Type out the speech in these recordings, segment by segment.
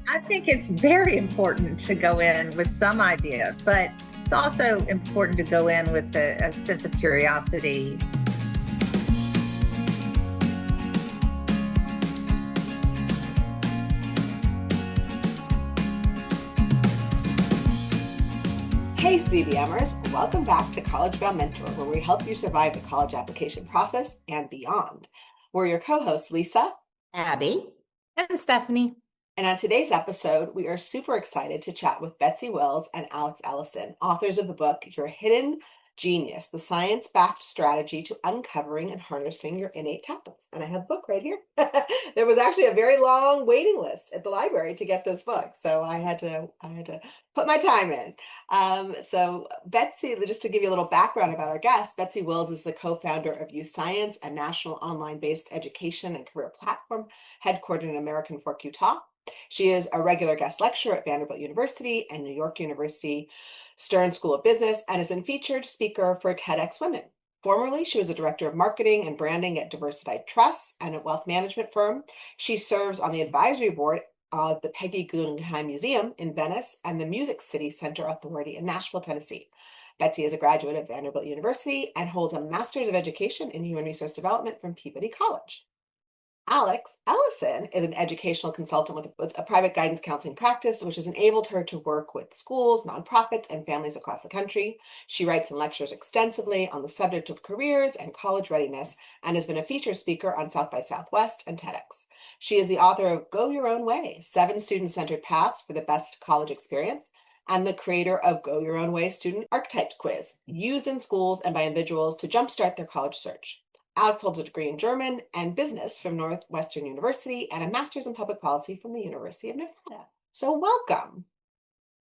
I think it's very important to go in with some idea, but it's also important to go in with a sense of curiosity. Hey CBMers, welcome back to College Bound Mentor, where we help you survive the college application process and beyond. We're your co-hosts, Lisa, Abby, and Stephanie. And on today's episode, we are super excited to chat with Betsy Wills and Alex Ellison, authors of the book, Your Hidden Genius, the science-backed strategy to uncovering and harnessing your innate talents. And I have the book right here. There was actually a very long waiting list at the library to get this book. So I had to put my time in. So Betsy, just to give you a little background about our guest, Betsy Wills is the co-founder of YouScience, a national online-based education and career platform headquartered in American Fork, Utah. She is a regular guest lecturer at Vanderbilt University and New York University Stern School of Business, and has been featured speaker for TEDx Women. Formerly, she was a director of marketing and branding at Diversified Trusts and a wealth management firm. She serves on the advisory board of the Peggy Guggenheim Museum in Venice and the Music City Center Authority in Nashville, Tennessee. Betsy is a graduate of Vanderbilt University and holds a Master's of Education in Human Resource Development from Peabody College. Alex Ellison is an educational consultant with a private guidance counseling practice, which has enabled her to work with schools, nonprofits, and families across the country. She writes and lectures extensively on the subject of careers and college readiness, and has been a featured speaker on South by Southwest and TEDx. She is the author of Go Your Own Way, 7 Student-Centered Paths for the Best College Experience, and the creator of Go Your Own Way Student Archetype Quiz, used in schools and by individuals to jumpstart their college search. Alex holds a degree in German and business from Northwestern University and a master's in public policy from the University of Nevada. So welcome.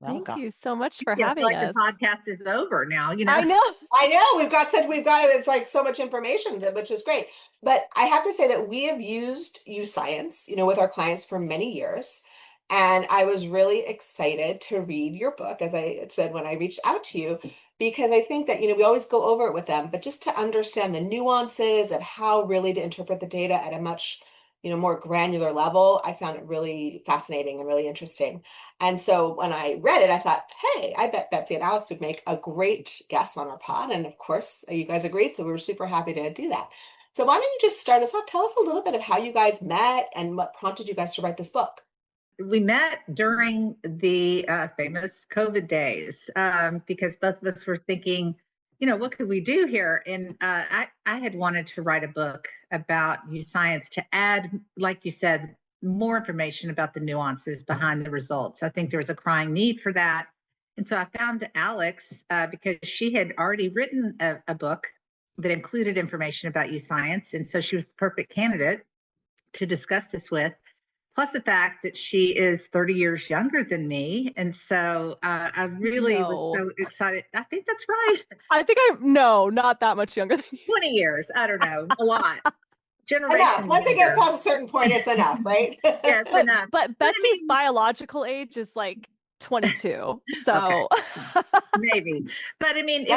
Thank you so much for having like us. The podcast is over now, I know. It's like so much information, which is great. But I have to say that we have used YouScience, with our clients for many years. And I was really excited to read your book, as I said when I reached out to you, because I think that, we always go over it with them, but just to understand the nuances of how really to interpret the data at a much, more granular level, I found it really fascinating and really interesting. And so when I read it, I thought, hey, I bet Betsy and Alex would make a great guest on our pod. And of course, you guys agreed. So we were super happy to do that. So why don't you just start us off? Tell us a little bit of how you guys met and what prompted you guys to write this book. We met during the famous COVID days because both of us were thinking, what could we do here? And I had wanted to write a book about YouScience to add, like you said, more information about the nuances behind the results. I think there was a crying need for that. And so I found Alex because she had already written a book that included information about YouScience. And so she was the perfect candidate to discuss this with. Plus the fact that she is 30 years younger than me. And so I really was so excited. I think that's right. Not that much younger than you. 20 years. I don't know. A lot. Generation. Once it gets past a certain point, it's enough, right? Yeah, it's enough. But Betsy's biological age is like 22. So maybe. But I mean,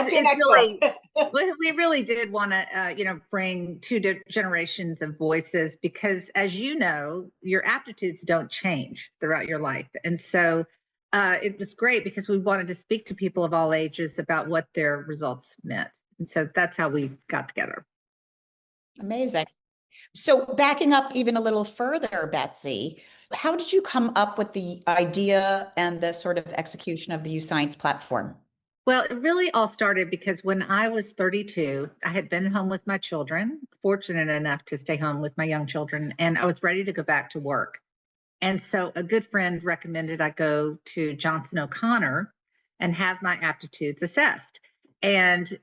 we really did want to, bring 2 generations of voices because, as you know, your aptitudes don't change throughout your life. And so it was great because we wanted to speak to people of all ages about what their results meant. And so that's how we got together. Amazing. So backing up even a little further, Betsy, how did you come up with the idea and the sort of execution of the YouScience platform? Well, it really all started because when I was 32, I had been home with my children, fortunate enough to stay home with my young children, and I was ready to go back to work. And so a good friend recommended I go to Johnson O'Connor and have my aptitudes assessed. And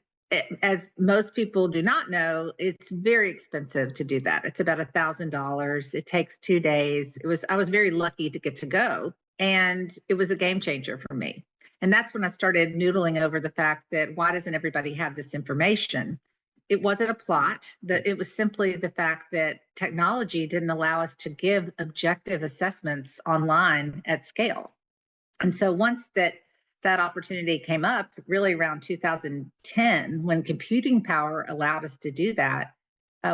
as most people do not know, it's very expensive to do that. It's about $1,000. It takes 2 days. I was very lucky to get to go, and it was a game changer for me. And that's when I started noodling over the fact that why doesn't everybody have this information? It wasn't a plot, that it was simply the fact that technology didn't allow us to give objective assessments online at scale. And so once that opportunity came up really around 2010, when computing power allowed us to do that,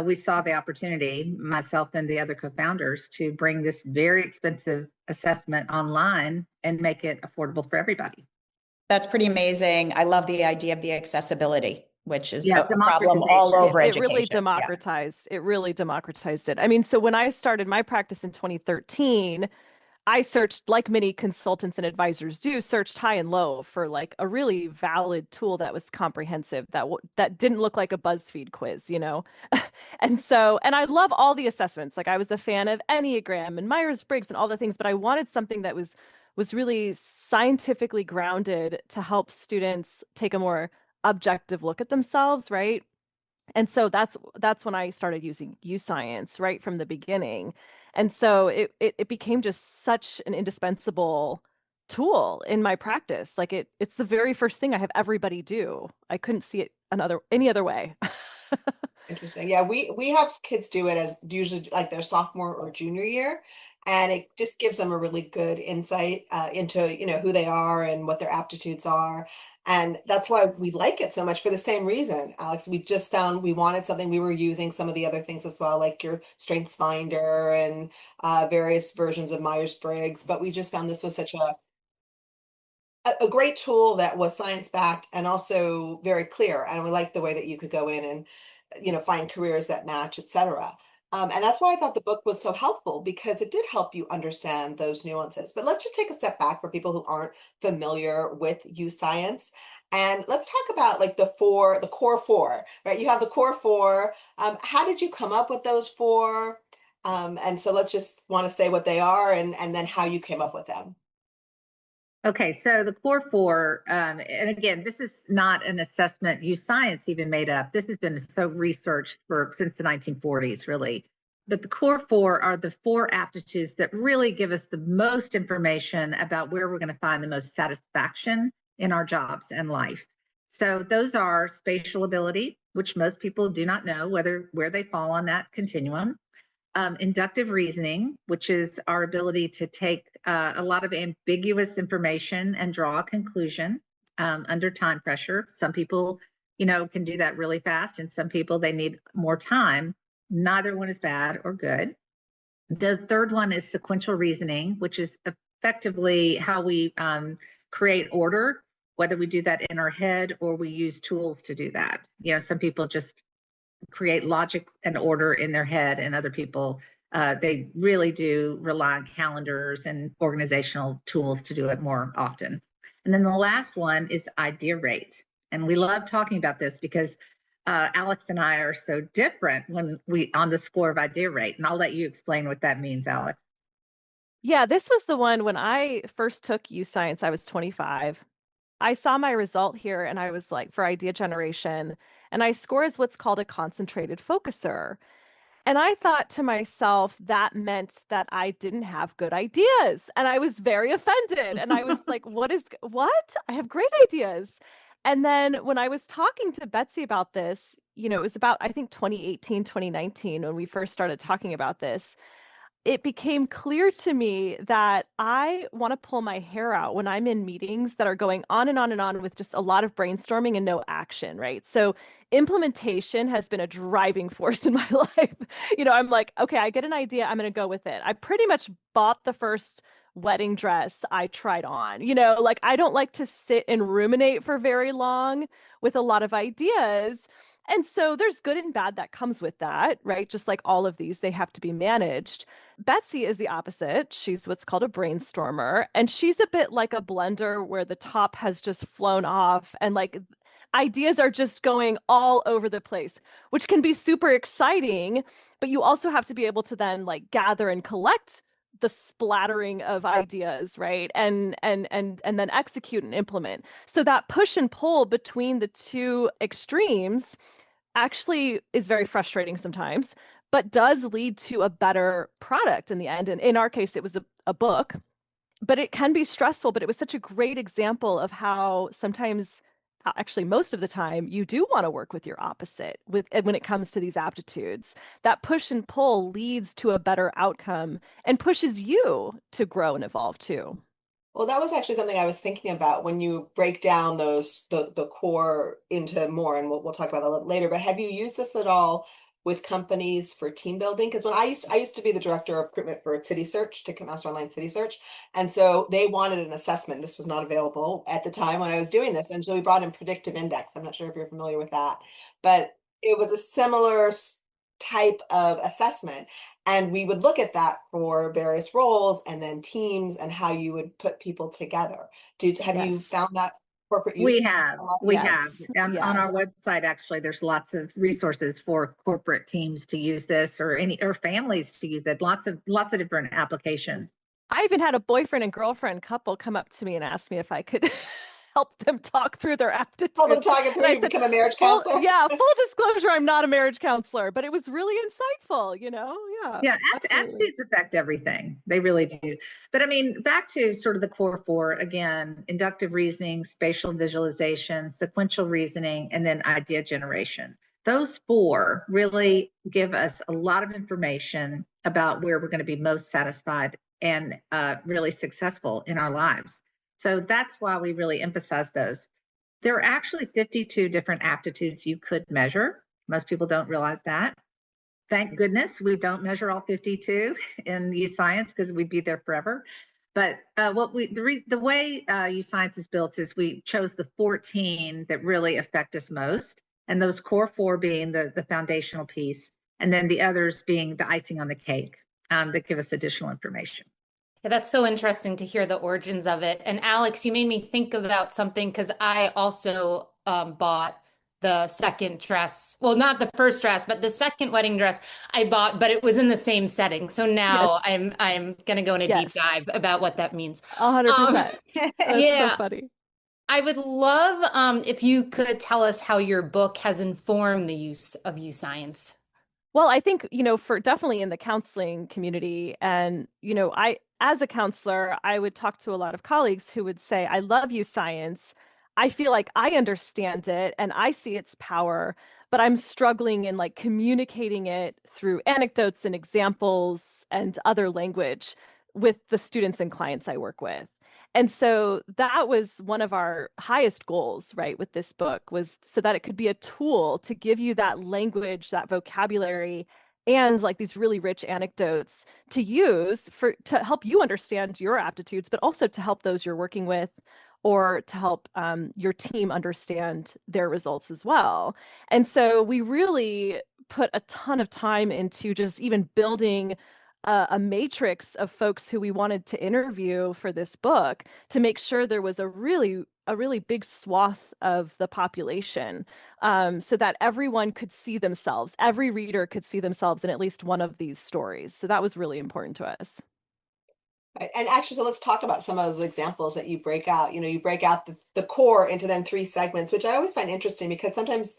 we saw the opportunity, myself and the other co-founders, to bring this very expensive assessment online and make it affordable for everybody. That's pretty amazing. I love the idea of the accessibility, which is a problem democratization. all over It education. really democratized. It really democratized it. I mean, so when I started my practice in 2013, I searched, like many consultants and advisors do, searched high and low for like a really valid tool that was comprehensive, that didn't look like a BuzzFeed quiz, you know? And I love all the assessments. Like I was a fan of Enneagram and Myers-Briggs and all the things, but I wanted something that was really scientifically grounded to help students take a more objective look at themselves, right? And so that's when I started using YouScience right from the beginning. And so it became just such an indispensable tool in my practice. Like it's the very first thing I have everybody do. I couldn't see it any other way. Interesting. Yeah, we have kids do it as usually like their sophomore or junior year, and it just gives them a really good insight into, you know, who they are and what their aptitudes are. And that's why we like it so much, for the same reason, Alex. We just found we wanted something. We were using some of the other things as well, like your Strengths Finder and various versions of Myers-Briggs, but we just found this was such a great tool that was science backed and also very clear. And we like the way that you could go in and, you know, find careers that match, etc. And that's why I thought the book was so helpful, because it did help you understand those nuances. But let's just take a step back for people who aren't familiar with YouScience. And let's talk about like the core four, right? You have the core four. How did you come up with those four? And so let's just want to say what they are and then how you came up with them. Okay, so the core four, and again, this is not an assessment YouScience even made up. This has been so researched since the 1940s, really. But the core four are the four aptitudes that really give us the most information about where we're going to find the most satisfaction in our jobs and life. So those are spatial ability, which most people do not know where they fall on that continuum. Inductive reasoning, which is our ability to take a lot of ambiguous information and draw a conclusion under time pressure. Some people, you know, can do that really fast, and some people, they need more time. Neither one is bad or good. The third one is sequential reasoning, which is effectively how we create order, whether we do that in our head or we use tools to do that. You know, some people just create logic and order in their head, and other people, they really do rely on calendars and organizational tools to do it more often. And then the last one is idea rate. And we love talking about this because Alex and I are so different on the score of idea rate. And I'll let you explain what that means, Alex. Yeah, this was the one when I first took YouScience, I was 25. I saw my result here and I was like, for idea generation, and I score as what's called a concentrated focuser. And I thought to myself, that meant that I didn't have good ideas. And I was very offended. And I was like, what? I have great ideas. And then when I was talking to Betsy about this, you know, it was about, I think, 2018, 2019, when we first started talking about this, it became clear to me that I want to pull my hair out when I'm in meetings that are going on and on and on with just a lot of brainstorming and no action, right? So implementation has been a driving force in my life. You know, I'm like, okay, I get an idea, I'm going to go with it. I pretty much bought the first wedding dress I tried on. You know, like I don't like to sit and ruminate for very long with a lot of ideas. And so there's good and bad that comes with that, right? Just like all of these, they have to be managed. Betsy is the opposite. She's what's called a brainstormer, and she's a bit like a blender where the top has just flown off and like ideas are just going all over the place, which can be super exciting, but you also have to be able to then like gather and collect the splattering of ideas, right? And then execute and implement. So that push and pull between the two extremes actually is very frustrating sometimes, but does lead to a better product in the end. And in our case, it was a book, but it can be stressful. But it was such a great example of how sometimes, actually most of the time, you do want to work with your opposite when it comes to these aptitudes. That push and pull leads to a better outcome and pushes you to grow and evolve too. Well, that was actually something I was thinking about when you break down the core into more, and we'll talk about it a little later. But have you used this at all with companies for team building. Because when I used to be the director of recruitment for City Search, Ticketmaster Online City Search. And so they wanted an assessment. This was not available at the time when I was doing this. And so we brought in predictive index. I'm not sure if you're familiar with that, but it was a similar type of assessment. And we would look at that for various roles and then teams and how you would put people together. Have you found that corporate use? We have. On Yeah. our website, actually, there's lots of resources for corporate teams to use this, or families to use it. Lots of different applications. I even had a boyfriend and girlfriend couple come up to me and ask me if I could help them talk through their aptitudes. Help them talk it through. You become a marriage counselor. Full disclosure, I'm not a marriage counselor, but it was really insightful, Yeah, aptitudes affect everything. They really do. But I mean, back to sort of the core four, again, inductive reasoning, spatial visualization, sequential reasoning, and then idea generation. Those four really give us a lot of information about where we're going to be most satisfied and really successful in our lives. So that's why we really emphasize those. There are actually 52 different aptitudes you could measure. Most people don't realize that. Thank goodness we don't measure all 52 in YouScience, because we'd be there forever. But the way YouScience is built is we chose the 14 that really affect us most, and those core four being the foundational piece, and then the others being the icing on the cake that give us additional information. Yeah, that's so interesting to hear the origins of it. And Alex, you made me think about something, because I also bought the second dress. Well, not the first dress, but the second wedding dress I bought, but it was in the same setting. So now I'm going to go in a deep dive about what that means. 100%. That's so funny. I would love if you could tell us how your book has informed the use of YouScience. Well, I think, for definitely in the counseling community, and, as a counselor, I would talk to a lot of colleagues who would say, I love YouScience. I feel like I understand it and I see its power, but I'm struggling in like communicating it through anecdotes and examples and other language with the students and clients I work with. And so that was one of our highest goals, right, with this book, was so that it could be a tool to give you that language, that vocabulary, and like these really rich anecdotes to use to help you understand your aptitudes, but also to help those you're working with, or to help your team understand their results as well. And so we really put a ton of time into just even building a matrix of folks who we wanted to interview for this book, to make sure there was a really big swath of the population, so that everyone could see themselves, every reader could see themselves in at least one of these stories. So that was really important to us. Right. And actually, so let's talk about some of those examples that you break out. You break out the core into then 3 segments, which I always find interesting, because sometimes,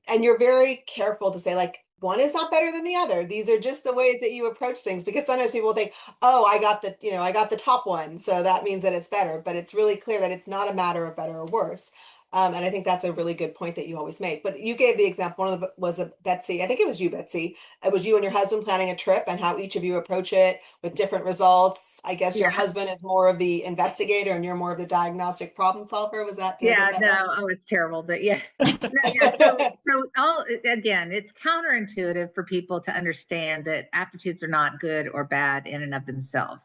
and you're very careful to say, like, one is not better than the other. These are just the ways that you approach things, because sometimes people think, oh, I got the top one, so that means that it's better. But it's really clear that it's not a matter of better or worse. And I think that's a really good point that you always make. But you gave the example, one of them was a Betsy. I think it was you, Betsy. It was you and your husband planning a trip, and how each of you approach it with different results. I guess your husband is more of the investigator and you're more of the diagnostic problem solver. Was that? Oh, it's terrible. But yeah. So again, it's counterintuitive for people to understand that aptitudes are not good or bad in and of themselves,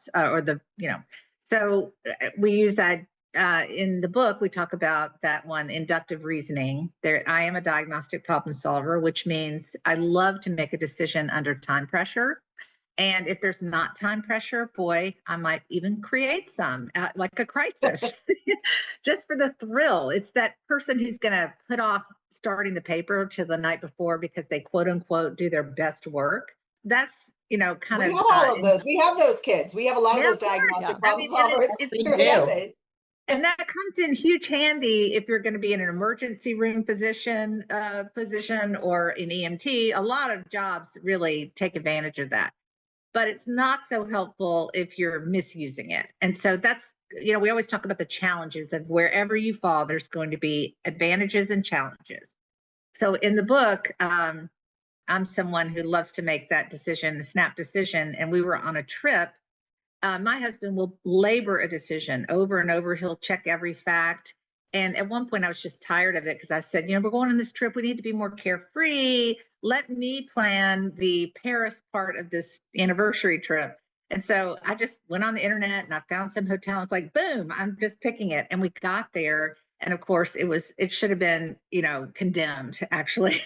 So we use that. In the book, we talk about that one, inductive reasoning. I am a diagnostic problem solver, which means I love to make a decision under time pressure. And if there's not time pressure, boy, I might even create some, like a crisis, just for the thrill. It's that person who's going to put off starting the paper to the night before because they quote unquote do their best work. That's we have all of those. We have those kids. We have a lot of those diagnostic problem solvers. We do. And that comes in huge handy if you're going to be in an emergency room position or in EMT. A lot of jobs really take advantage of that, but it's not so helpful if you're misusing it. And so that's, we always talk about the challenges of wherever you fall, there's going to be advantages and challenges. So in the book, I'm someone who loves to make that decision, a snap decision. And we were on a trip. My husband will labor a decision over and over. He'll check every fact. And at one point I was just tired of it, because I said, we're going on this trip. We need to be more carefree. let me plan the Paris part of this anniversary trip. And so I just went on the internet and I found some hotel. I was like, boom, I'm just picking it. And we got there. And of course it should have been, condemned actually,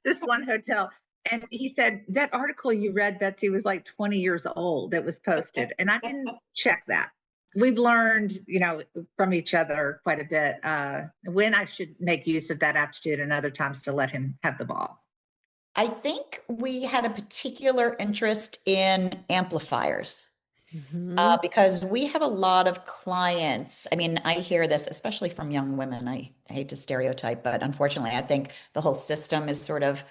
this one hotel. And he said, that article you read, Betsy, was like 20 years old that was posted. And I didn't check that. We've learned, from each other quite a bit, when I should make use of that aptitude and other times to let him have the ball. I think we had a particular interest in amplifiers. Because we have a lot of clients. I mean, I hear this, especially from young women. I hate to stereotype, but unfortunately, I think the whole system is sort of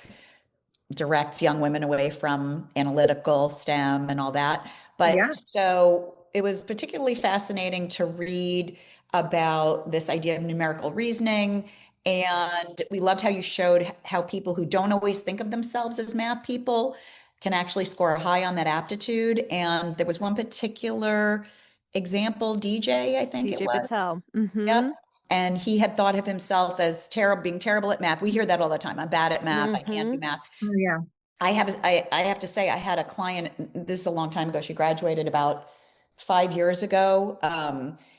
directs young women away from analytical STEM and all that. But Yeah. so it was particularly fascinating to read about this idea of numerical reasoning. And we loved how you showed how people who don't always think of themselves as math people can actually score high on that aptitude. And there was one particular example, DJ, I think it DJ was. Patel. Yep. And he had thought of himself as being terrible at math. We hear that all the time. I'm bad at math. I can't do math. Oh, yeah. I have to say, I had a client, this is a long time ago. She graduated about 5 years ago.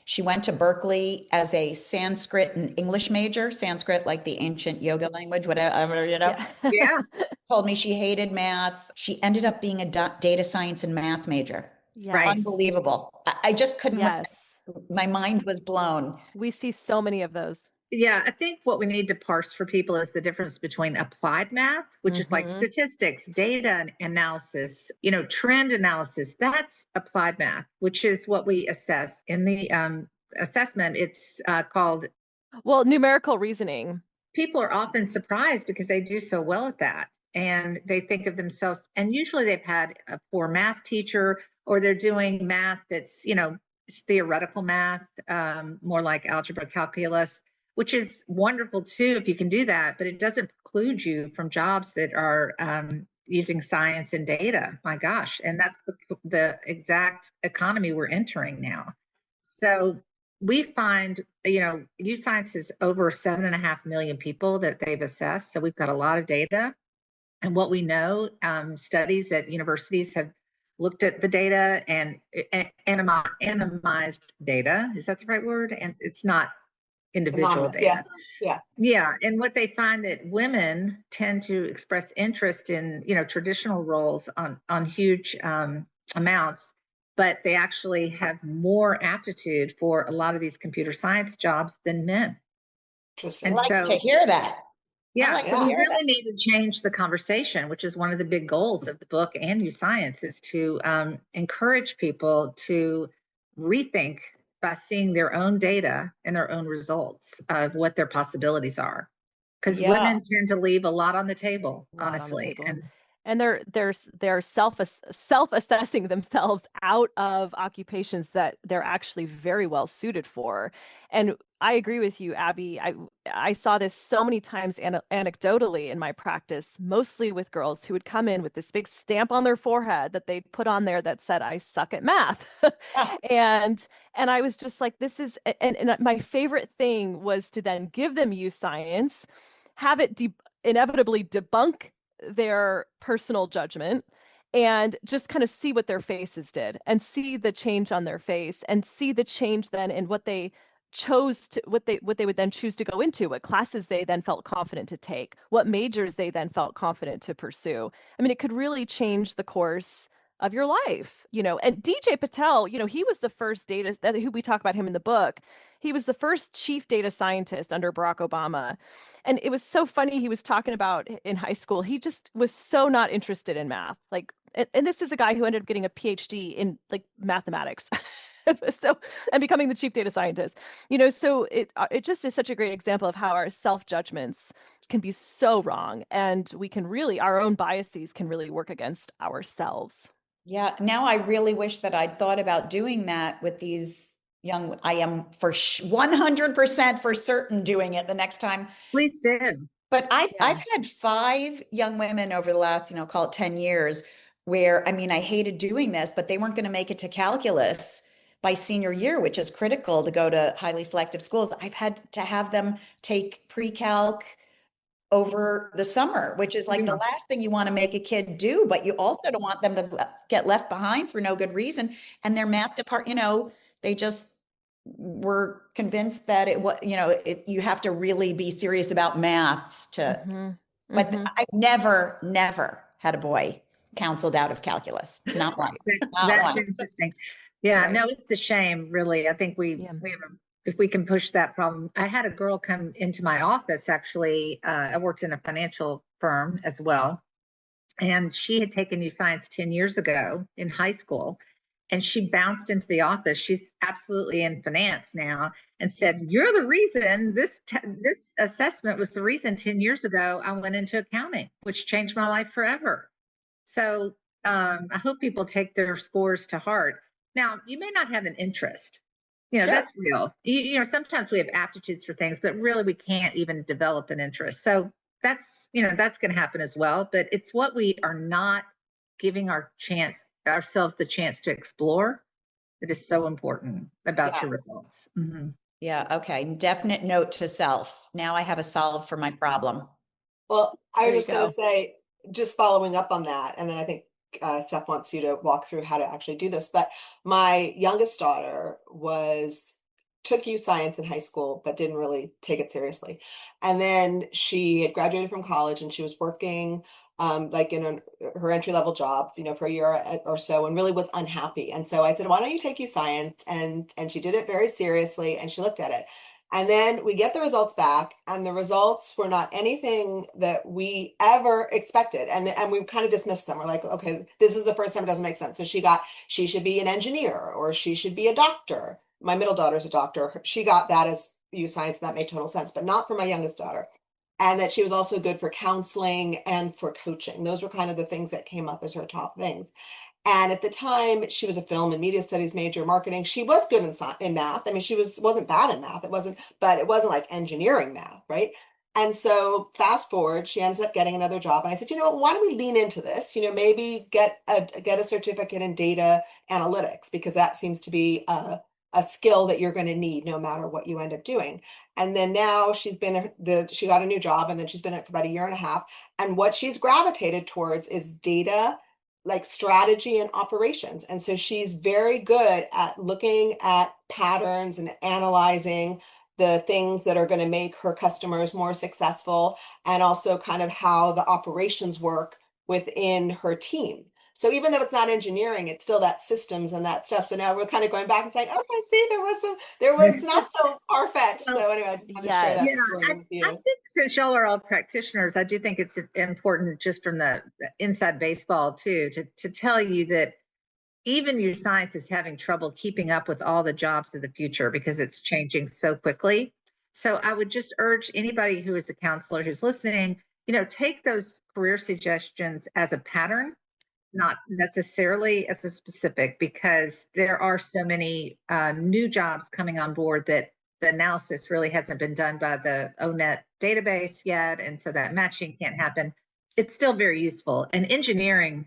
She went to Berkeley as a Sanskrit and English major, Sanskrit, like the ancient yoga language, whatever, Yeah. Told me she hated math. She ended up being a data science and math major. Right. Unbelievable. I just couldn't, Yes. my mind was blown. We see so many of those. Yeah, I think what we need to parse for people is the difference between applied math, which is like statistics, data analysis, trend analysis. That's applied math, which is what we assess in the assessment. It's called. Well, numerical reasoning. People are often surprised because they do so well at that. And they think of themselves, and usually they've had a poor math teacher, or they're doing math that's, it's theoretical math, more like algebra, calculus, which is wonderful too if you can do that, but it doesn't preclude you from jobs that are using science and data. My gosh, and that's the exact economy we're entering now. So we find, YouScience is over 7.5 million people that they've assessed. So we've got a lot of data. And what we know, studies at universities have looked at the data and anonymized data. Is that the right word? And it's not individual data. Yeah. And what they find that women tend to express interest in, traditional roles on huge amounts, but they actually have more aptitude for a lot of these computer science jobs than men. And like to hear that. Yeah, so we really need to change the conversation, which is one of the big goals of the book and YouScience, is to encourage people to rethink by seeing their own data and their own results of what their possibilities are. Because women tend to leave a lot on the table, honestly. And they're self-assessing themselves out of occupations that they're actually very well suited for. And I agree with you, Abby. I saw this so many times anecdotally in my practice, mostly with girls who would come in with this big stamp on their forehead that they'd put on there that said, "I suck at math." And I was just like, this is, and my favorite thing was to then give them YouScience, have it inevitably debunk their personal judgment, and just kind of see what their faces did and see the change on their face and see the change then in what they chose to, what they would then choose to go into, what classes they then felt confident to take, what majors they then felt confident to pursue. I mean, it could really change the course of your life, and DJ Patel, he was the first who we talk about him in the book. He was the first chief data scientist under Barack Obama. And it was so funny. He was talking about in high school, he just was so not interested in math. And this is a guy who ended up getting a PhD in mathematics. And becoming the chief data scientist, so it just is such a great example of how our self-judgments can be so wrong, and our own biases can really work against ourselves. Yeah. Now I really wish that I'd thought about doing that with these young. I am for 100% for certain doing it the next time. Please do. But I've had 5 young women over the last, call it 10 years, where, I hated doing this, but they weren't going to make it to calculus by senior year, which is critical to go to highly selective schools. I've had to have them take pre-calc over the summer, which is like the last thing you want to make a kid do, but you also don't want them to get left behind for no good reason. And their math department, they just were convinced that you have to really be serious about math to, but I've never had a boy counseled out of calculus. Not once. That's interesting. Yeah, no, it's a shame, really. I think we have if we can push that problem. I had a girl come into my office, actually. I worked in a financial firm as well. And she had taken YouScience 10 years ago in high school. And she bounced into the office. She's absolutely in finance now, and said, "You're the reason this assessment was the reason 10 years ago I went into accounting, which changed my life forever." So I hope people take their scores to heart. Now, you may not have an interest. Sure. That's real. Sometimes we have aptitudes for things, but really we can't even develop an interest. So that's going to happen as well. But it's what we are not giving ourselves the chance to explore that is so important about your results. Mm-hmm. Yeah. Okay. Definite note to self. Now I have a solve for my problem. Well, I was just going to say, just following up on that, and then I think Steph wants you to walk through how to actually do this. But my youngest daughter took YouScience in high school, but didn't really take it seriously. And then she had graduated from college, and she was working like in her entry-level job, for a year or so, and really was unhappy. And so I said, "Why don't you take YouScience?" And she did it very seriously, and she looked at it. And then we get the results back, and the results were not anything that we ever expected. And we kind of dismissed them. We're like, okay, this is the first time it doesn't make sense. So she should be an engineer, or she should be a doctor. My middle daughter's a doctor. She got that as YouScience, and that made total sense, but not for my youngest daughter. And that she was also good for counseling and for coaching. Those were kind of the things that came up as her top things. And at the time, she was a film and media studies major, marketing. She was good in math. I mean, she wasn't bad in math. But it wasn't like engineering math, right? And so fast forward, she ends up getting another job. And I said, why don't we lean into this? Maybe get a certificate in data analytics, because that seems to be a skill that you're going to need no matter what you end up doing. And then now she got a new job, and then she's been in it for about a year and a half. And what she's gravitated towards is data, like strategy and operations. And so she's very good at looking at patterns and analyzing the things that are going to make her customers more successful, and also kind of how the operations work within her team. So even though it's not engineering, it's still that systems and that stuff. So now we're kind of going back and saying, okay, see, it's not so far-fetched. So anyway, I just want to share that story with you. I think since y'all are all practitioners, I do think it's important, just from the inside baseball too, to tell you that even YouScience is having trouble keeping up with all the jobs of the future, because it's changing so quickly. So I would just urge anybody who is a counselor who's listening, take those career suggestions as a pattern, not necessarily as a specific, because there are so many new jobs coming on board that the analysis really hasn't been done by the ONET database yet. And so that matching can't happen. It's still very useful. And engineering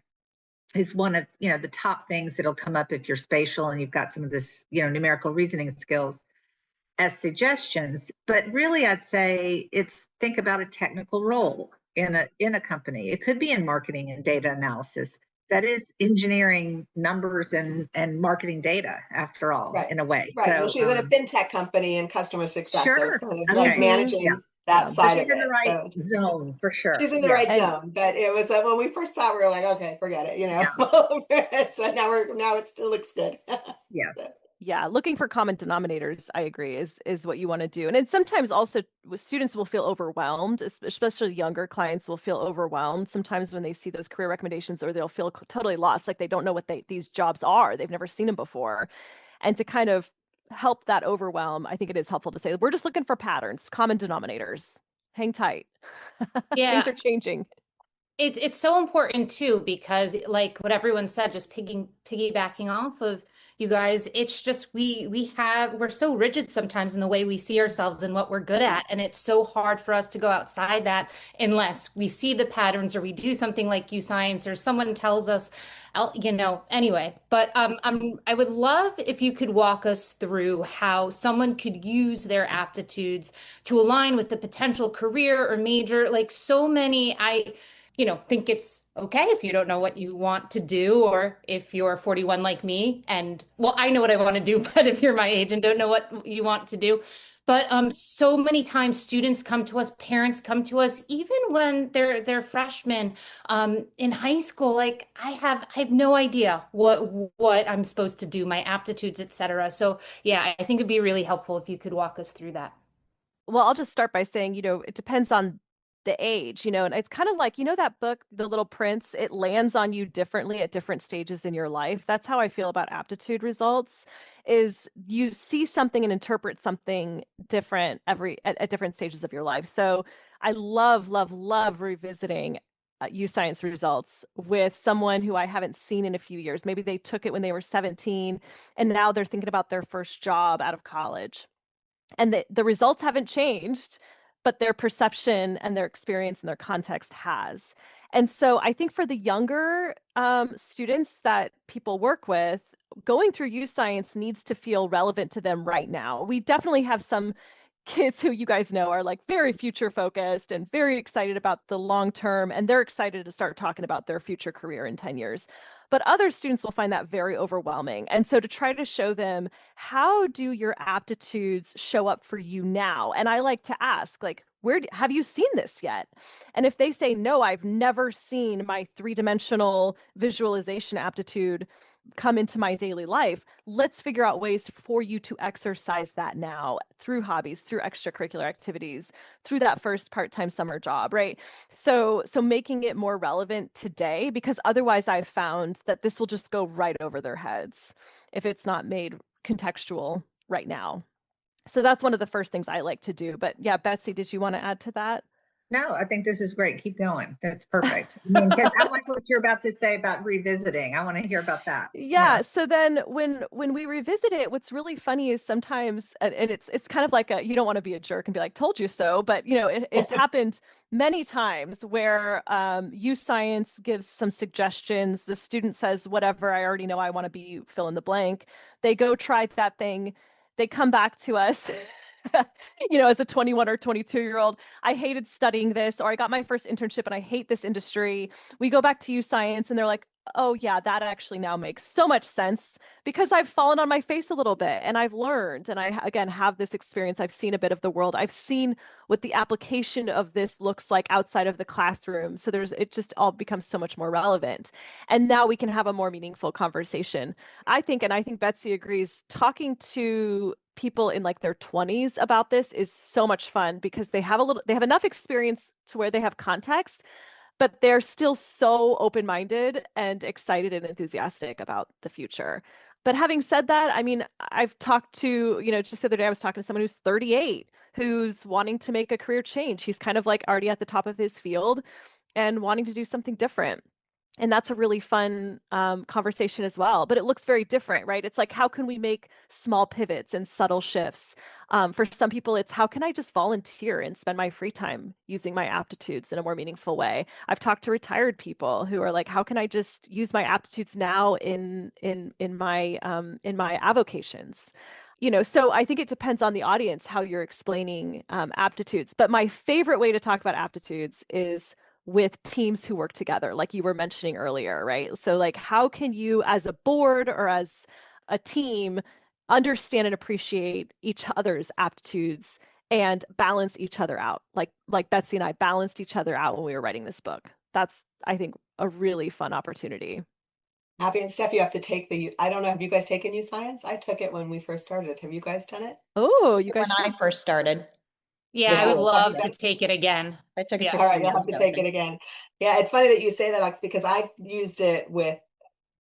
is one of, the top things that'll come up if you're spatial and you've got some of this, numerical reasoning skills as suggestions. But really, I'd say think about a technical role in a company. It could be in marketing and data analysis. That is engineering numbers and marketing data, after all, right. in a way. Right. So, well, she's in a fintech company and customer success. Sure. So it's kind of like managing that side of it. She's in the right zone, for sure. She's in the right zone. But it was when we first saw it, we were like, okay, forget it, So now it still looks good. Yeah. Yeah, looking for common denominators, I agree, is what you want to do. And sometimes also students will feel overwhelmed, especially younger clients will feel overwhelmed sometimes when they see those career recommendations, or they'll feel totally lost, like they don't know what these jobs are. They've never seen them before. And to kind of help that overwhelm, I think it is helpful to say, we're just looking for patterns, common denominators. Hang tight. Yeah. Things are changing. It's so important too, because like what everyone said, just piggybacking off of you guys. It's just we're so rigid sometimes in the way we see ourselves and what we're good at. And it's so hard for us to go outside that unless we see the patterns or we do something like YouScience or someone tells us, anyway. But I would love if you could walk us through how someone could use their aptitudes to align with the potential career or major. Like so many, think it's okay if you don't know what you want to do, or if you're 41 like me, and well, I know what I want to do, but if you're my age and don't know what you want to do. But so many times students come to us, parents come to us, even when they're freshmen in high school. Like I have no idea what I'm supposed to do, my aptitudes, etc. So yeah, I think it'd be really helpful if you could walk us through that. Well, I'll just start by saying, it depends on the age, and it's kind of like, that book, The Little Prince, it lands on you differently at different stages in your life. That's how I feel about aptitude results, is you see something and interpret something different at different stages of your life. So I love, love, love revisiting YouScience results with someone who I haven't seen in a few years. Maybe they took it when they were 17 and now they're thinking about their first job out of college. And the results haven't changed, but their perception and their experience and their context has. And so I think for the younger students that people work with, going through YouScience needs to feel relevant to them right now. We definitely have some kids who you guys know are like very future focused and very excited about the long term, and they're excited to start talking about their future career in 10 years. But other students will find that very overwhelming. And so to try to show them, how do your aptitudes show up for you now? And I like to ask, like, have you seen this yet? And if they say, no, I've never seen my 3-dimensional visualization aptitude come into my daily life, let's figure out ways for you to exercise that now through hobbies, through extracurricular activities, through that first part-time summer job, right? So making it more relevant today, because otherwise I've found that this will just go right over their heads if it's not made contextual right now. So that's one of the first things I like to do. But yeah, Betsy, did you want to add to that? No, I think this is great. Keep going. That's perfect. I mean, 'cause I like what you're about to say about revisiting. I want to hear about that. Yeah. So then when we revisit it, what's really funny is sometimes, and it's kind of like you don't want to be a jerk and be like, told you so, but it's happened many times where YouScience gives some suggestions. The student says, whatever, I already know I want to be fill in the blank. They go try that thing. They come back to us. As a 21 or 22-year-old, I hated studying this, or I got my first internship and I hate this industry. We go back to YouScience and they're like, oh yeah, that actually now makes so much sense because I've fallen on my face a little bit and I've learned, and I, again, have this experience. I've seen a bit of the world. I've seen what the application of this looks like outside of the classroom. So it just all becomes so much more relevant. And now we can have a more meaningful conversation. I think, and I think Betsy agrees, talking to people in like their 20s about this is so much fun because they have enough experience to where they have context, but they're still so open-minded and excited and enthusiastic about the future. But having said that, I mean, I've talked to, just the other day I was talking to someone who's 38 who's wanting to make a career change. He's kind of like already at the top of his field and wanting to do something different. And that's a really fun conversation as well. But it looks very different, right? It's like, how can we make small pivots and subtle shifts? For some people, it's how can I just volunteer and spend my free time using my aptitudes in a more meaningful way? I've talked to retired people who are like, how can I just use my aptitudes now in my avocations? So I think it depends on the audience how you're explaining aptitudes. But my favorite way to talk about aptitudes is with teams who work together, like you were mentioning earlier, right? So like, how can you as a board or as a team understand and appreciate each other's aptitudes and balance each other out? Like Betsy and I balanced each other out when we were writing this book. That's, I think, a really fun opportunity. Abby and Steph, you have to take I don't know, have you guys taken YouScience? I took it when we first started. Have you guys done it? Oh, you guys When I first started. Yeah, I would Yeah. love to take it again. I took it Yeah. 15 All right, you'll years have to ago, take I it think. again. Yeah, it's funny that you say that, Alex, because I used it with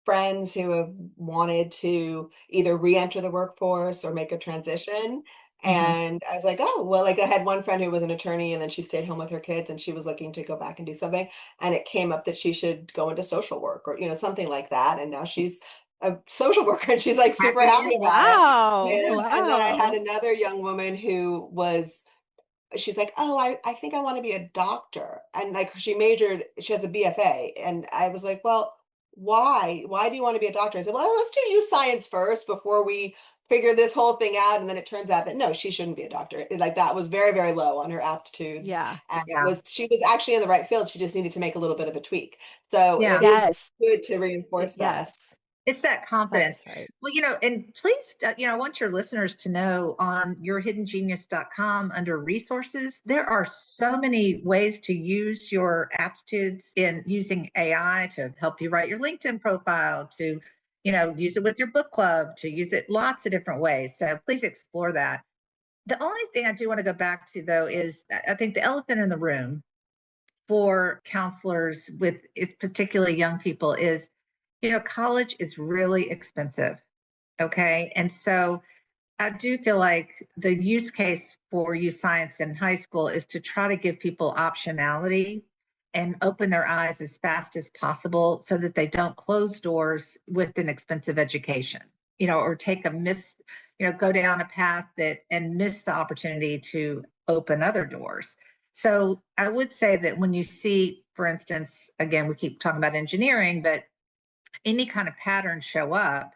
friends who have wanted to either re-enter the workforce or make a transition. And I was like, oh, well, like I had one friend who was an attorney and then she stayed home with her kids and she was looking to go back and do something. And it came up that she should go into social work or, something like that. And now she's a social worker, and she's like super happy about Wow. it. And then I had Wow. another young woman who was, she's like, oh, I think I want to be a doctor. And like she has a BFA. And I was like, well, why? Why do you want to be a doctor? I said, well, let's do YouScience first before we figure this whole thing out. And then it turns out that no, she shouldn't be a doctor. Like that was very, very low on her aptitudes. Yeah. And Yeah. she was actually in the right field. She just needed to make a little bit of a tweak. So Yeah. it is Yes. good to reinforce that. Yes. It's that That confidence. is right. Well, and please, I want your listeners to know on yourhiddengenius.com under resources, there are so many ways to use your aptitudes in using AI to help you write your LinkedIn profile, to, use it with your book club, to use it lots of different ways. So please explore that. The only thing I do want to go back to, though, is I think the elephant in the room for counselors with particularly young people is, college is really expensive. Okay. And so I do feel like the use case for YouScience in high school is to try to give people optionality and open their eyes as fast as possible so that they don't close doors with an expensive education, or take go down a path and miss the opportunity to open other doors. So I would say that when you see, for instance, again, we keep talking about engineering, but any kind of pattern show up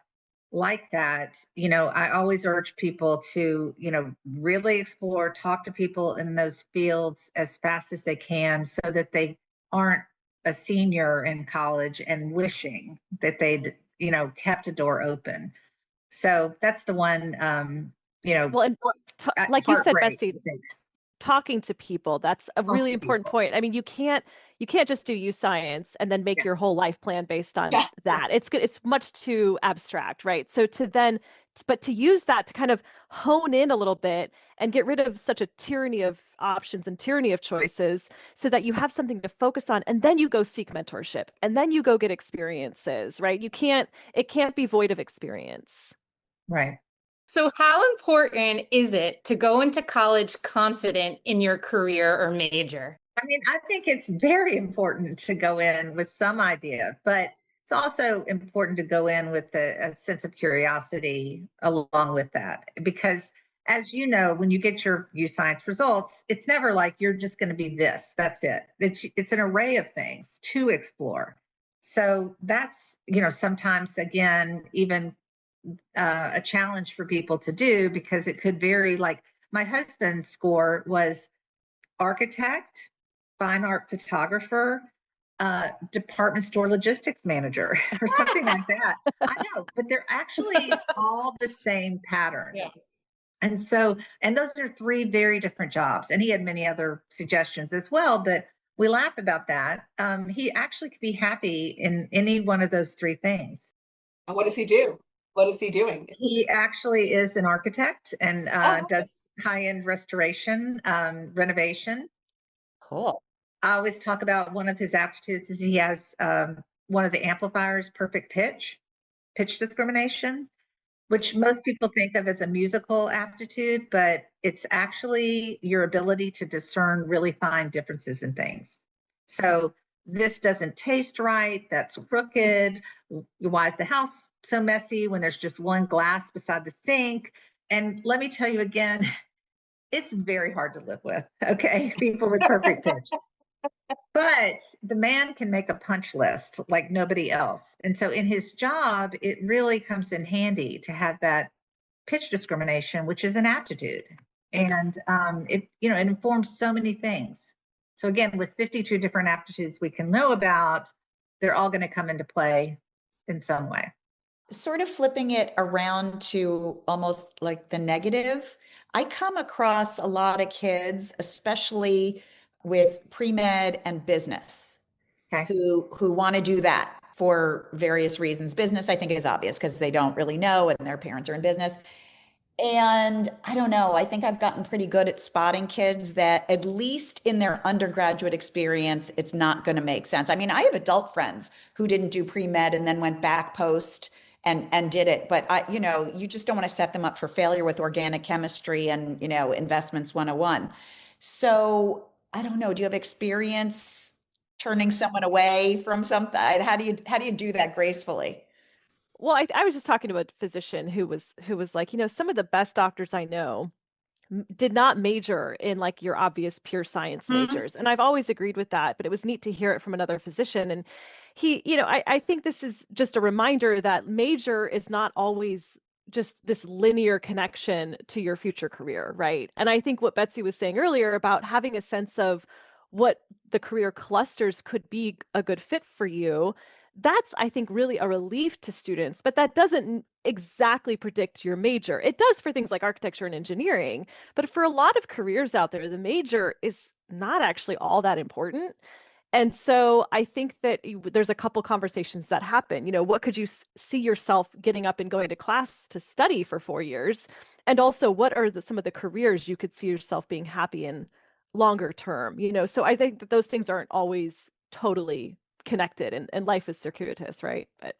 like that, I always urge people to, really explore, talk to people in those fields as fast as they can so that they aren't a senior in college and wishing that they'd, kept a door open. So that's the one, Well, and like you said, heartbreak, Betsy, I think. talking to people, that's a Talk really to important people. point. I mean, you can't just do YouScience and then make Yeah. your whole life plan based on Yeah. that. It's much too abstract, right? So but to use that to kind of hone in a little bit and get rid of such a tyranny of options and tyranny of choices so that you have something to focus on, and then you go seek mentorship and then you go get experiences, right? It can't be void of experience. Right. So, how important is it to go into college confident in your career or major? I mean, I think it's very important to go in with some idea, but it's also important to go in with a sense of curiosity along with that. Because as you know, when you get your YouScience results, it's never like you're just going to be this, that's it. It's an array of things to explore. So that's, sometimes again, even a challenge for people to do because it could vary. Like my husband's score was architect, fine art photographer, department store logistics manager, or something like that. I know, but they're actually all the same pattern. Yeah. And so, and those are three very different jobs. And he had many other suggestions as well, but we laugh about that. He actually could be happy in any one of those three things. And what does he do? What is he doing? He actually is an architect and Oh, does high-end restoration, renovation. Cool. I always talk about one of his aptitudes is he has one of the amplifiers, perfect pitch discrimination, which most people think of as a musical aptitude, but it's actually your ability to discern really fine differences in things. So this doesn't taste right, that's crooked. Why is the house so messy when there's just one glass beside the sink? And let me tell you again, it's very hard to live with, okay? People with perfect pitch. But the man can make a punch list like nobody else. And so in his job, it really comes in handy to have that pitch discrimination, which is an aptitude. And it informs so many things. So again, with 52 different aptitudes we can know about, they're all going to come into play in some way. Sort of flipping it around to almost like the negative, I come across a lot of kids, especially with pre-med and business, Okay. who want to do that for various reasons. Business, I think, is obvious because they don't really know and their parents are in business. And I don't know, I think I've gotten pretty good at spotting kids that at least in their undergraduate experience, it's not going to make sense. I mean, I have adult friends who didn't do pre-med and then went back post and did it. But you just don't want to set them up for failure with organic chemistry and, investments 101. So I don't know, do you have experience turning someone away from something? How do you do that gracefully? Well, I was just talking to a physician who was like, some of the best doctors I know did not major in like your obvious pure science Mhm. majors. And I've always agreed with that, but it was neat to hear it from another physician. And I think this is just a reminder that major is not always just this linear connection to your future career, right? And I think what Betsy was saying earlier about having a sense of what the career clusters could be a good fit for you, that's, I think, really a relief to students, but that doesn't exactly predict your major. It does for things like architecture and engineering, but for a lot of careers out there, the major is not actually all that important. And so I think that there's a couple conversations that happen. What could you see yourself getting up and going to class to study for 4 years? And also, what are some of the careers you could see yourself being happy in longer term? So I think that those things aren't always totally connected, and life is circuitous, right? But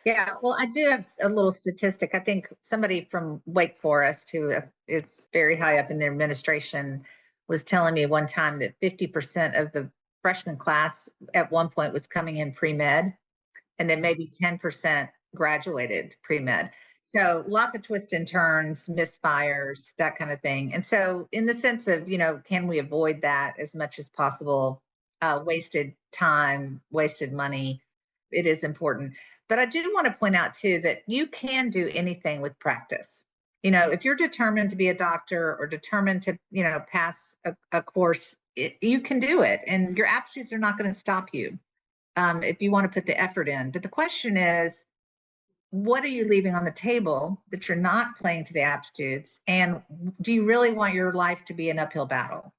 Yeah, well, I do have a little statistic. I think somebody from Wake Forest who is very high up in the administration was telling me one time that 50% of the freshman class at one point was coming in pre-med, and then maybe 10% graduated pre-med. So lots of twists and turns, misfires, that kind of thing. And so in the sense of, can we avoid that as much as possible? Wasted time, wasted money, it is important. But I do want to point out too that you can do anything with practice. If you're determined to be a doctor or determined to, pass a course, you can do it. And your aptitudes are not going to stop you if you want to put the effort in. But the question is, what are you leaving on the table that you're not playing to the aptitudes? And do you really want your life to be an uphill battle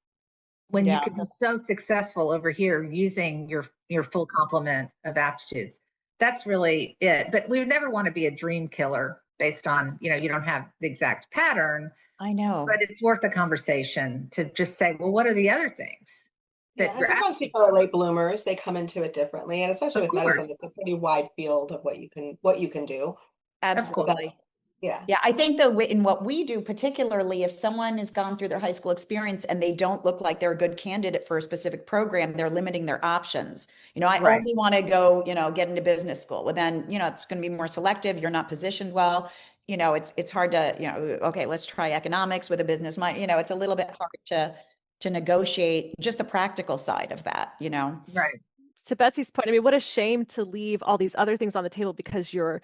when you Yeah. could be so successful over here using your full complement of aptitudes? That's really it. But we would never want to be a dream killer based on, you don't have the exact pattern, I know. but it's worth a conversation to just say, well, what are the other things Yeah, that and your sometimes aptitudes? people are late bloomers. They come into it differently, and especially Of with medicine, course, it's a pretty wide field of what you can do. of course. But Absolutely. yeah, Yeah, I think though in what we do, particularly if someone has gone through their high school experience and they don't look like they're a good candidate for a specific program, they're limiting their options. I Right. only want to go, get into business school. Well, then, it's going to be more selective. You're not positioned well. It's hard to, okay, let's try economics with a business mind. It's a little bit hard to negotiate just the practical side of that, Right. to Betsy's point, I mean, what a shame to leave all these other things on the table because you're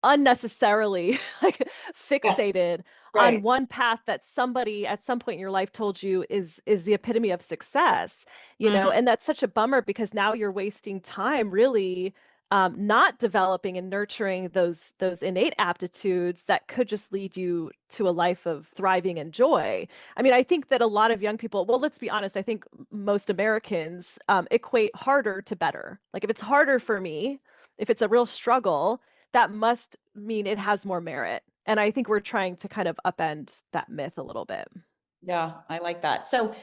unnecessarily like yeah, fixated on right. one path that somebody at some point in your life told you is the epitome of success, Mm, and that's such a bummer because now you're wasting time really not developing and nurturing those innate aptitudes that could just lead you to a life of thriving and joy. I mean, I think that a lot of young people, well, let's be honest, I think most Americans equate harder to better. Like if it's harder for me, if it's a real struggle, that must mean it has more merit. And I think we're trying to kind of upend that myth a little bit. yeah, I like that. So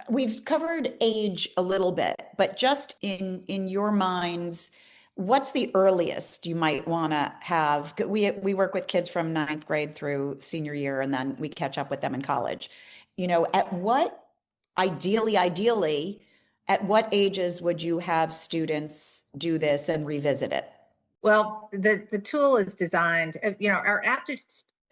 we've covered age a little bit, but just in your minds, what's the earliest you might want to have? We work with kids from ninth grade through senior year, and then we catch up with them in college. At what ideally, at what ages would you have students do this and revisit it? Well, the tool is designed, our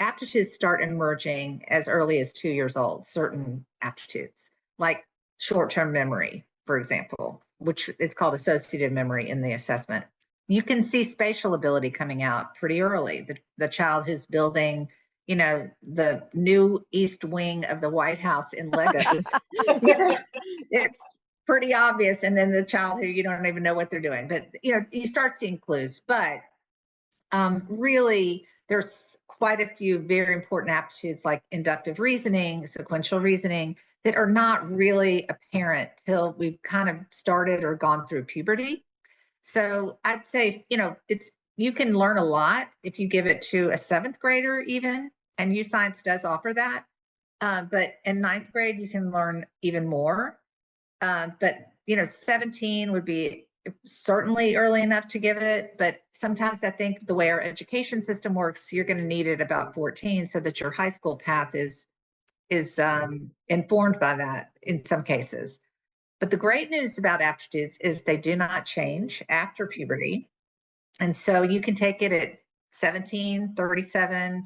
aptitudes start emerging as early as 2 years old, certain aptitudes, like short-term memory, for example, which is called associative memory in the assessment. You can see spatial ability coming out pretty early. The child who's building, the new East Wing of the White House in Legos, it's pretty obvious. And then the child who you don't even know what they're doing, but you start seeing clues. But really, there's quite a few very important aptitudes like inductive reasoning, sequential reasoning, that are not really apparent till we've kind of started or gone through puberty. So I'd say, you can learn a lot if you give it to a seventh grader even, and YouScience does offer that. But in ninth grade, you can learn even more. But 17 would be certainly early enough to give it. But sometimes I think the way our education system works, you're going to need it about 14 so that your high school path is informed by that in some cases. But the great news about aptitudes is they do not change after puberty. And so you can take it at 17, 37,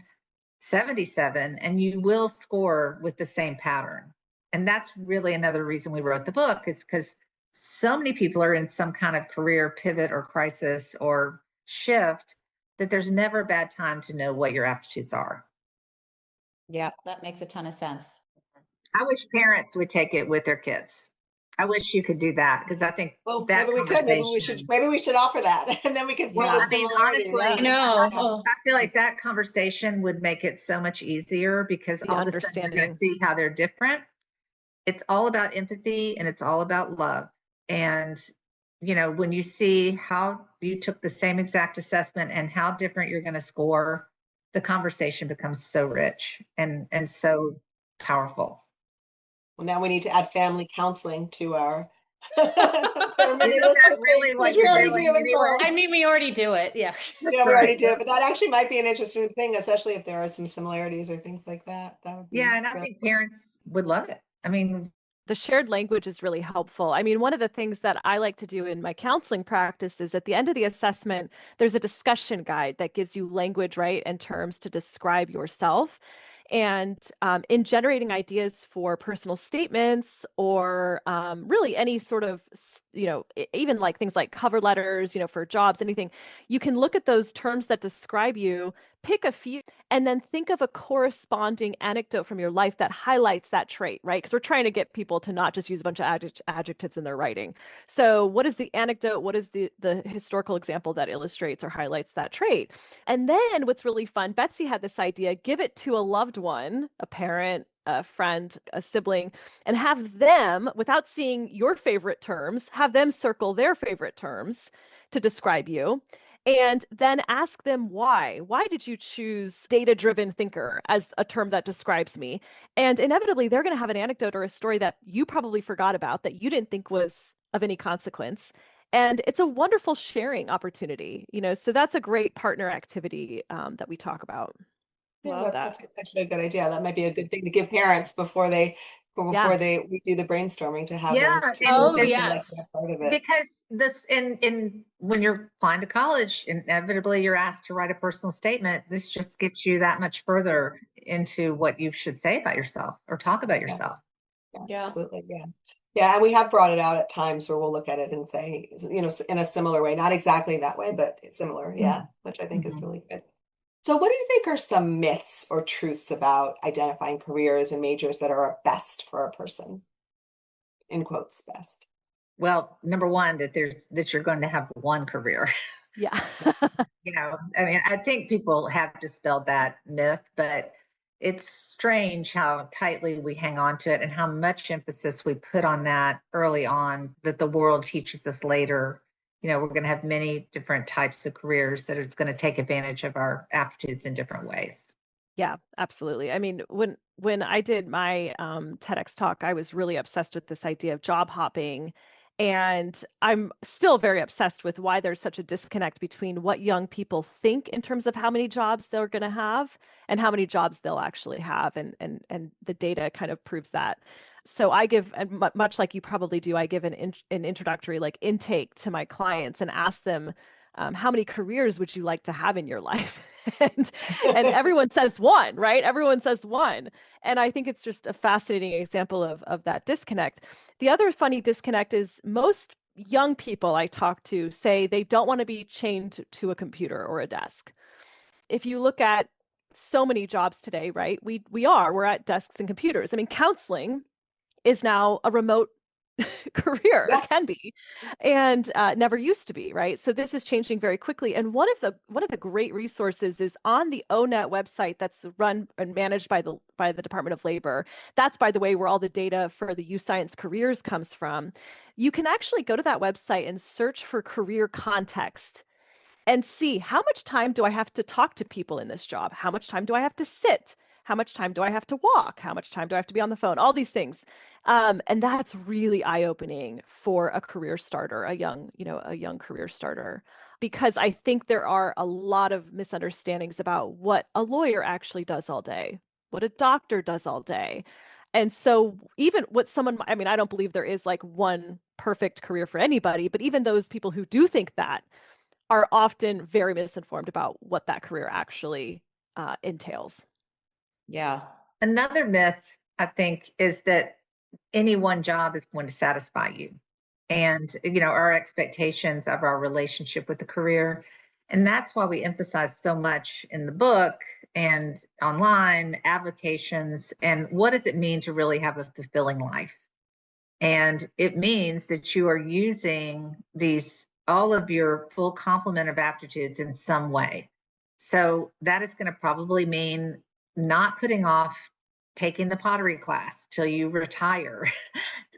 77, and you will score with the same pattern. And that's really another reason we wrote the book, is because so many people are in some kind of career pivot or crisis or shift that there's never a bad time to know what your aptitudes are. Yeah, that makes a ton of sense. I wish parents would take it with their kids. I wish you could do that, because I think that maybe we could. Maybe we should offer that, and then we can see the similarities. Honestly, I know. I feel like that conversation would make it so much easier, because all of a sudden you're going to see how they're different. It's all about empathy and it's all about love. And, you know, when you see how you took the same exact assessment and how different you're going to score, the conversation becomes so rich and so powerful. Well, now we need to add family counseling to our. Isn't that really what you're doing anyway? I mean, we already do it. Yeah. Yeah, we already do it, but that actually might be an interesting thing, especially if there are some similarities or things like that. That would be and I think parents would love it. I mean, the shared language is really helpful. I mean, one of the things that I like to do in my counseling practice is at the end of the assessment, there's a discussion guide that gives you language, right, and terms to describe yourself. And in generating ideas for personal statements or really any sort of, even like things like cover letters, for jobs, anything, you can look at those terms that describe you, pick a few, and then think of a corresponding anecdote from your life that highlights that trait, right? Because we're trying to get people to not just use a bunch of adjectives in their writing. So what is the anecdote? What is the historical example that illustrates or highlights that trait? And then what's really fun, Betsy had this idea, give it to a loved one, a parent, a friend, a sibling, and have them, without seeing your favorite terms, have them circle their favorite terms to describe you. And then ask them why. Why did you choose data-driven thinker as a term that describes me? And inevitably, they're going to have an anecdote or a story that you probably forgot about, that you didn't think was of any consequence. And it's a wonderful sharing opportunity, so that's a great partner activity that we talk about. Yeah, that's actually a good idea. That might be a good thing to give parents before we do the brainstorming, to have them. Yes. Part of it. Because this in when you're applying to college, inevitably you're asked to write a personal statement. This just gets you that much further into what you should say about yourself or talk about yourself. Yeah, absolutely. Yeah, and we have brought it out at times where we'll look at it and say, in a similar way, not exactly that way, but similar. Yeah, which I think is really good. So what do you think are some myths or truths about identifying careers and majors that are best for a person? In quotes, best. Well, number one, that you're going to have one career. Yeah. I mean, I think people have dispelled that myth, but it's strange how tightly we hang on to it and how much emphasis we put on that early on, that the world teaches us later. We're going to have many different types of careers that it's going to take advantage of our aptitudes in different ways. Yeah, absolutely. I mean, when I did my TEDx talk, I was really obsessed with this idea of job hopping. And I'm still very obsessed with why there's such a disconnect between what young people think in terms of how many jobs they're going to have and how many jobs they'll actually have. And the data kind of proves that. So I give, much like you probably do, I give an introductory intake to my clients and ask them, how many careers would you like to have in your life? and everyone says one, right? Everyone says one. And I think it's just a fascinating example of that disconnect. The other funny disconnect is most young people I talk to say they don't want to be chained to a computer or a desk. If you look at so many jobs today, right? We're at desks and computers. I mean, counseling is now a remote career, or can be, and never used to be, right? So this is changing very quickly. And one of the great resources is on the ONET website that's run and managed by the Department of Labor. That's, by the way, where all the data for the YouScience careers comes from. You can actually go to that website and search for career context and see, how much time do I have to talk to people in this job? How much time do I have to sit? How much time do I have to walk? How much time do I have to be on the phone? All these things. And that's really eye-opening for a career starter, a young career starter, because I think there are a lot of misunderstandings about what a lawyer actually does all day, what a doctor does all day. And so even I don't believe there is one perfect career for anybody, but even those people who do think that are often very misinformed about what that career actually entails. Yeah. Another myth, I think, is that any one job is going to satisfy you. And, our expectations of our relationship with the career. And that's why we emphasize so much in the book and online applications. And what does it mean to really have a fulfilling life? And it means that you are using all of your full complement of aptitudes in some way. So that is going to probably mean not putting off taking the pottery class till you retire.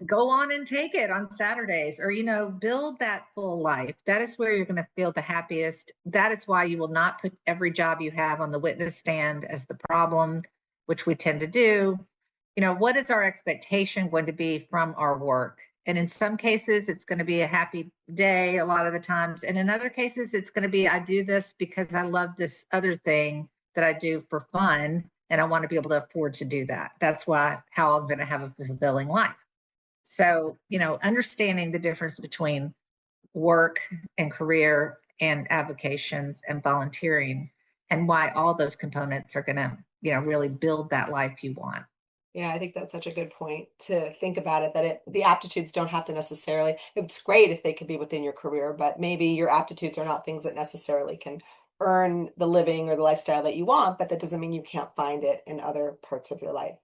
Go on and take it on Saturdays, or, build that full life. That is where you're going to feel the happiest. That is why you will not put every job you have on the witness stand as the problem, which we tend to do. What is our expectation going to be from our work? And in some cases, it's going to be a happy day a lot of the times. And in other cases, it's going to be, I do this because I love this other thing that I do for fun, and I want to be able to afford to do that. That's how I'm going to have a fulfilling life. So, understanding the difference between work and career and avocations and volunteering, and why all those components are going to, really build that life you want. Yeah, I think that's such a good point to think about it, that the aptitudes don't have to necessarily, it's great if they could be within your career, but maybe your aptitudes are not things that necessarily can earn the living or the lifestyle that you want, but that doesn't mean you can't find it in other parts of your life.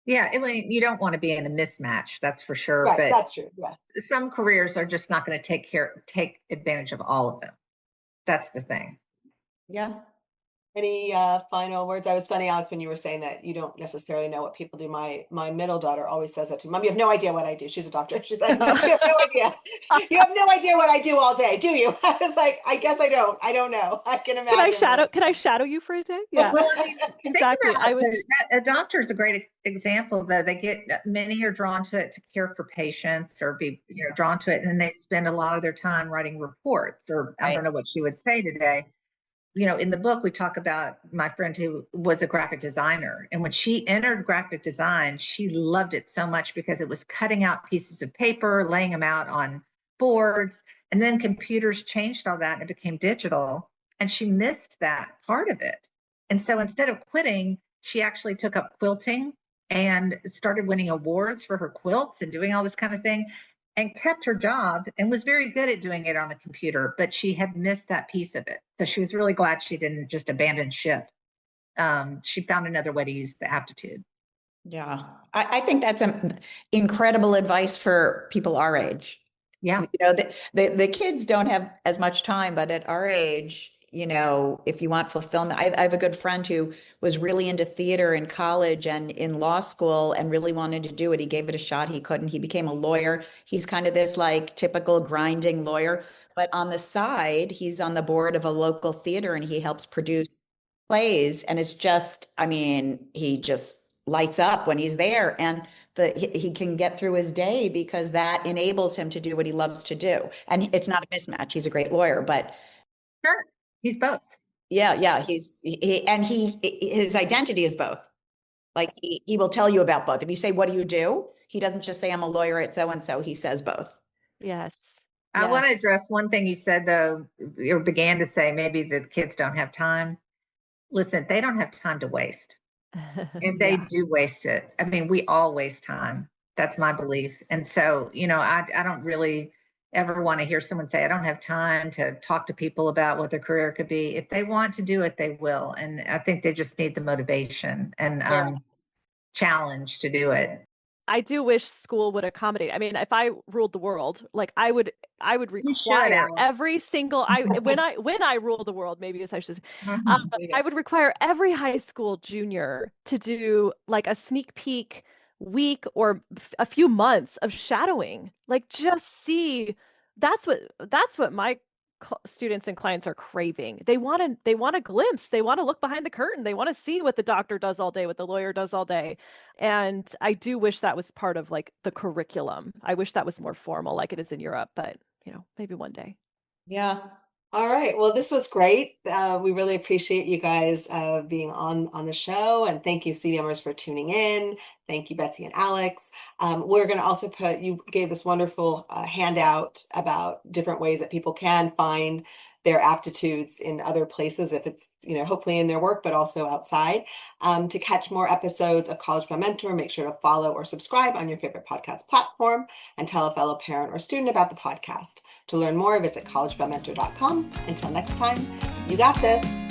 Yeah, you don't want to be in a mismatch, that's for sure. Right, but that's true. Yes. Some careers are just not going to take advantage of all of them. That's the thing. Yeah. Any final words? I was funny, Alex, when you were saying that you don't necessarily know what people do. My middle daughter always says that to me. Mom, you have no idea what I do. She's a doctor. She's like, you have no idea. You have no idea what I do all day, do you? I was like, I guess I don't. I don't know. I can imagine. Can I shadow you for a day? Yeah. Well, exactly. A doctor is a great example, though. Many are drawn to it to care for patients, or be drawn to it, and they spend a lot of their time writing reports. Or right. I don't know what she would say today. In the book, we talk about my friend who was a graphic designer. And when she entered graphic design, she loved it so much because it was cutting out pieces of paper, laying them out on boards. And then computers changed all that and it became digital. And she missed that part of it. And so instead of quitting, she actually took up quilting and started winning awards for her quilts and doing all this kind of thing, and kept her job and was very good at doing it on the computer, but she had missed that piece of it. So she was really glad she didn't just abandon ship. She found another way to use the aptitude. Yeah, I think that's incredible advice for people our age. Yeah. The kids don't have as much time, but at our age, if you want fulfillment, I have a good friend who was really into theater in college and in law school and really wanted to do it. He gave it a shot. He couldn't. He became a lawyer. He's kind of this like typical grinding lawyer, but on the side, he's on the board of a local theater and he helps produce plays. And it's just, he just lights up when he's there, and he can get through his day because that enables him to do what he loves to do. And it's not a mismatch. He's a great lawyer, but sure. He's both. Yeah. His identity is both. Like he will tell you about both. If you say, what do you do? He doesn't just say, I'm a lawyer at so-and-so. He says both. Yes. I want to address one thing you said, though, or began to say, maybe the kids don't have time. Listen, they don't have time to waste. And they do waste it. We all waste time. That's my belief. And so, I don't really ever want to hear someone say, I don't have time to talk to people about what their career could be. If they want to do it, they will. And I think they just need the motivation and challenge to do it. I do wish school would accommodate. If I ruled the world, like I would require every single, when I rule the world, maybe as I should, I would require every high school junior to do like a sneak peek week or a few months of shadowing, like just see. That's what my students and clients are craving. They want a glimpse. They want to look behind the curtain. They want to see what the doctor does all day, what the lawyer does all day. And I do wish that was part of like the curriculum. I wish that was more formal like it is in Europe, but maybe one day. Yeah. All right. Well, this was great. We really appreciate you guys being on the show, and thank you, CDMers, for tuning in. Thank you, Betsy and Alex. We're going to also you gave this wonderful handout about different ways that people can find their aptitudes in other places, if it's, hopefully in their work, but also outside. To catch more episodes of College by Mentor, make sure to follow or subscribe on your favorite podcast platform, and tell a fellow parent or student about the podcast. To learn more, visit collegebymentor.com. Until next time, you got this.